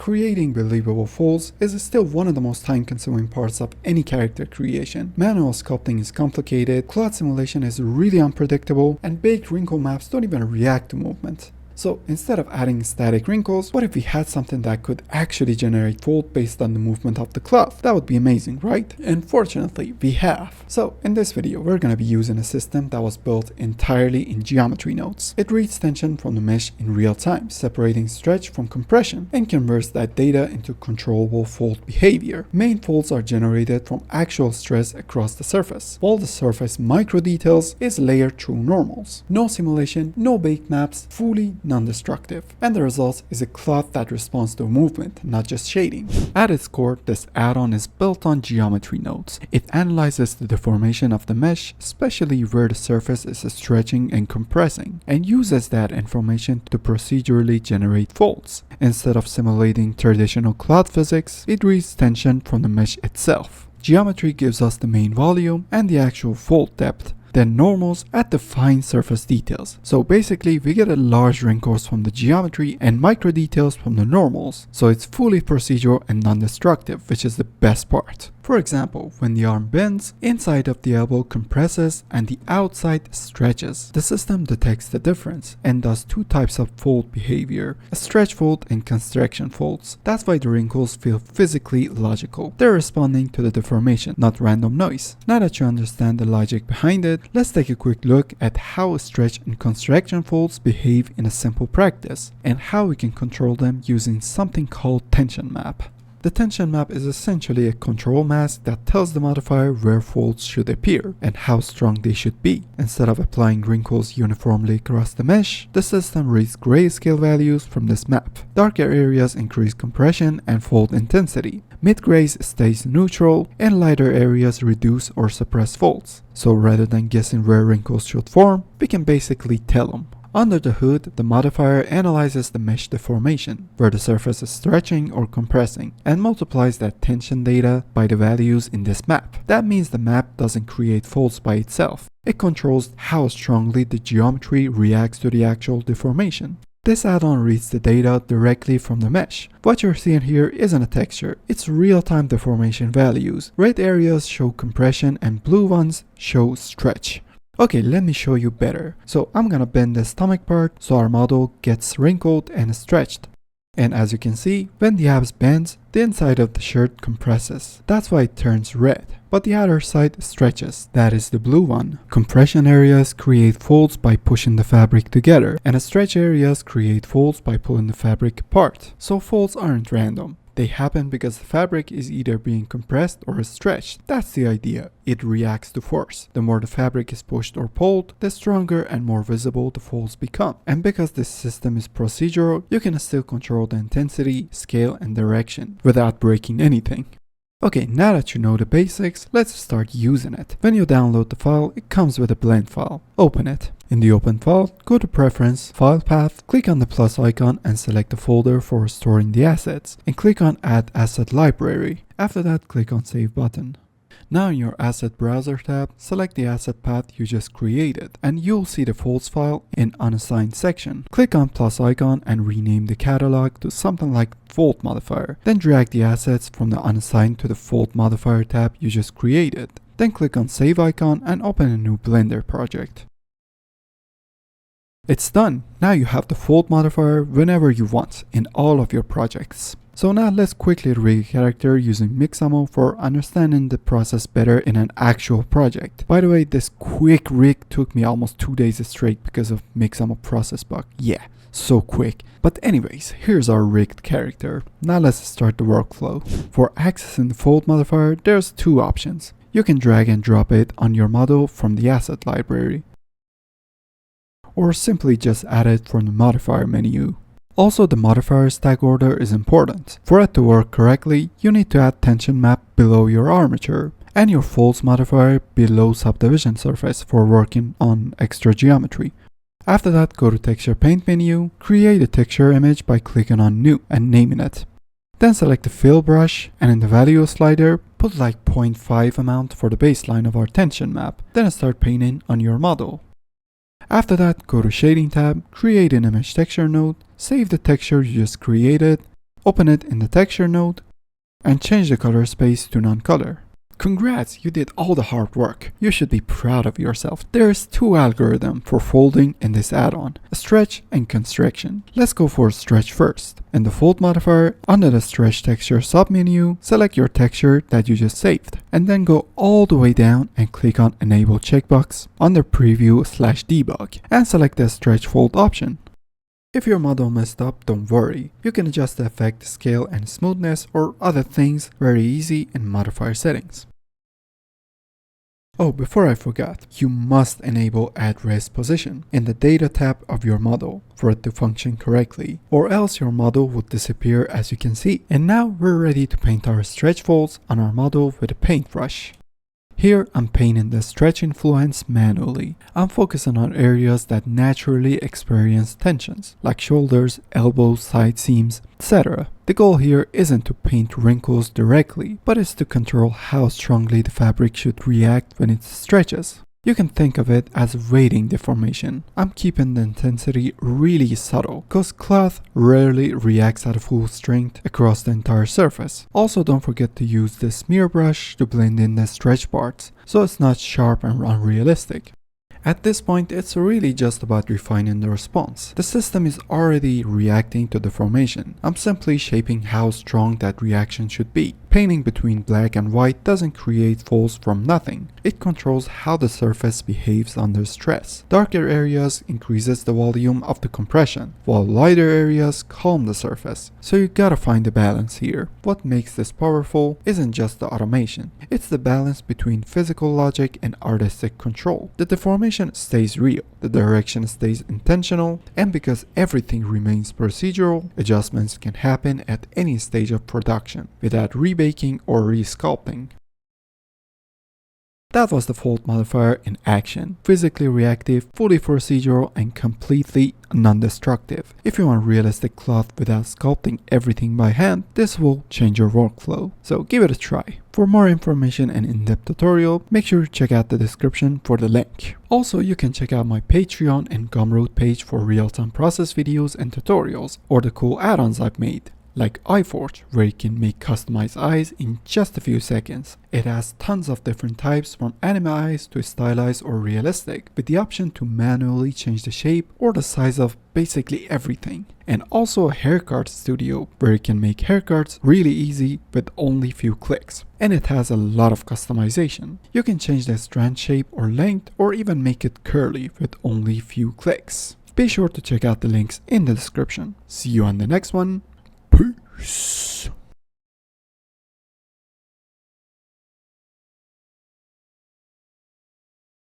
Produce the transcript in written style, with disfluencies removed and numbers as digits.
creating believable folds is still one of the most time-consuming parts of any character creation. Manual sculpting is complicated, cloth simulation is really unpredictable, and baked wrinkle maps don't even react to movement. So instead of adding static wrinkles, what if we had something that could actually generate fold based on the movement of the cloth? That would be amazing, right? And fortunately, we have. So in this video, we're going to be using a system that was built entirely in geometry nodes. It reads tension from the mesh in real time, separating stretch from compression, and converts that data into controllable fold behavior. Main folds are generated from actual stress across the surface, while the surface micro details is layered through normals. No simulation, no baked maps, fully non-destructive, and the result is a cloth that responds to movement, not just shading. At its core, this add-on is built on geometry nodes. It analyzes the deformation of the mesh, especially where the surface is stretching and compressing, and uses that information to procedurally generate folds. Instead of simulating traditional cloth physics, it reads tension from the mesh itself. Geometry gives us the main volume and the actual fold depth, then normals at the fine surface details. So basically we get a large wrinkles from the geometry and micro details from the normals. So it's fully procedural and non-destructive, which is the best part. For example, when the arm bends, inside of the elbow compresses and the outside stretches. The system detects the difference and does two types of fold behavior, a stretch fold and constriction folds. That's why the wrinkles feel physically logical. They're responding to the deformation, not random noise. Now that you understand the logic behind it, let's take a quick look at how stretch and constriction folds behave in a simple practice and how we can control them using something called tension map. The tension map is essentially a control mask that tells the modifier where folds should appear and how strong they should be. Instead of applying wrinkles uniformly across the mesh, the system reads grayscale values from this map. Darker areas increase compression and fold intensity. Mid-grays stays neutral, and lighter areas reduce or suppress folds. So rather than guessing where wrinkles should form, we can basically tell them. Under the hood, the modifier analyzes the mesh deformation, where the surface is stretching or compressing, and multiplies that tension data by the values in this map. That means the map doesn't create folds by itself. It controls how strongly the geometry reacts to the actual deformation. This add-on reads the data directly from the mesh. What you're seeing here isn't a texture, it's real-time deformation values. Red areas show compression and blue ones show stretch. Okay, let me show you better. So I'm gonna bend the stomach part so our model gets wrinkled and stretched. And as you can see, when the abs bends, the inside of the shirt compresses. That's why it turns red. But the other side stretches. That is the blue one. Compression areas create folds by pushing the fabric together, and stretch areas create folds by pulling the fabric apart. So folds aren't random. They happen because the fabric is either being compressed or stretched. That's the idea. It reacts to force. The more the fabric is pushed or pulled, the stronger and more visible the folds become. And because this system is procedural, you can still control the intensity, scale, and direction without breaking anything. Okay, now that you know the basics, let's start using it. When you download the file, it comes with a blend file. Open it. In the open file, go to Preference, File Path, click on the plus icon and select the folder for storing the assets, and click on Add Asset Library. After that, click on Save button. Now in your Asset Browser tab, select the asset path you just created, and you'll see the folds file in Unassigned section. Click on plus icon and rename the catalog to something like Fold Modifier. Then drag the assets from the Unassigned to the Fold Modifier tab you just created. Then click on Save icon and open a new Blender project. It's done! Now you have the fold modifier whenever you want in all of your projects. So now let's quickly rig a character using Mixamo for understanding the process better in an actual project. By the way, this quick rig took me almost 2 days straight because of Mixamo process bug. Yeah, so quick. But anyways, here's our rigged character. Now let's start the workflow. For accessing the fold modifier, there's two options. You can drag and drop it on your model from the asset library, or simply just add it from the modifier menu. Also, the modifier stack order is important. For it to work correctly, you need to add tension map below your armature and your folds modifier below subdivision surface for working on extra geometry. After that, go to Texture Paint menu, create a texture image by clicking on New and naming it. Then select the Fill brush, and in the value slider, put like 0.5 amount for the baseline of our tension map. Then start painting on your model. After that, go to Shading tab, create an image texture node, save the texture you just created, Open it in the texture node and change the color space to non-color. Congrats, you did all the hard work. You should be proud of yourself. There's two algorithms for folding in this add-on, stretch and constriction. Let's go for stretch first. In the fold modifier, under the stretch texture submenu, select your texture that you just saved, and then go all the way down and click on enable checkbox under preview/debug and select the stretch fold option. If your model messed up, don't worry. You can adjust the effect, scale and smoothness or other things very easy in modifier settings. Oh, before I forgot, you must enable add rest position in the data tab of your model for it to function correctly, or else your model would disappear as you can see. And now we're ready to paint our stretch folds on our model with a paintbrush. Here I'm painting the stretch influence manually. I'm focusing on areas that naturally experience tensions, like shoulders, elbows, side seams, etc. The goal here isn't to paint wrinkles directly, but is to control how strongly the fabric should react when it stretches. You can think of it as weighting deformation. I'm keeping the intensity really subtle, cause cloth rarely reacts at full strength across the entire surface. Also, don't forget to use the smear brush to blend in the stretch parts, so it's not sharp and unrealistic. At this point, it's really just about refining the response. The system is already reacting to deformation. I'm simply shaping how strong that reaction should be. Painting between black and white doesn't create folds from nothing. It controls how the surface behaves under stress. Darker areas increases the volume of the compression, while lighter areas calm the surface. So you gotta find the balance here. What makes this powerful isn't just the automation. It's the balance between physical logic and artistic control. The deformation stays real, the direction stays intentional, and because everything remains procedural, adjustments can happen at any stage of production without rebaking or resculpting. That was the fold modifier in action. Physically reactive, fully procedural, and completely non-destructive. If you want realistic cloth without sculpting everything by hand, this will change your workflow. So give it a try. For more information and in-depth tutorial, make sure to check out the description for the link. Also, you can check out my Patreon and Gumroad page for real-time process videos and tutorials, or the cool add-ons I've made, like EyeForge, where you can make customized eyes in just a few seconds. It has tons of different types from anime eyes to stylized or realistic, with the option to manually change the shape or the size of basically everything. And also a haircut studio, where you can make haircuts really easy with only few clicks. And it has a lot of customization. You can change the strand shape or length, or even make it curly with only few clicks. Be sure to check out the links in the description. See you on the next one. Peace.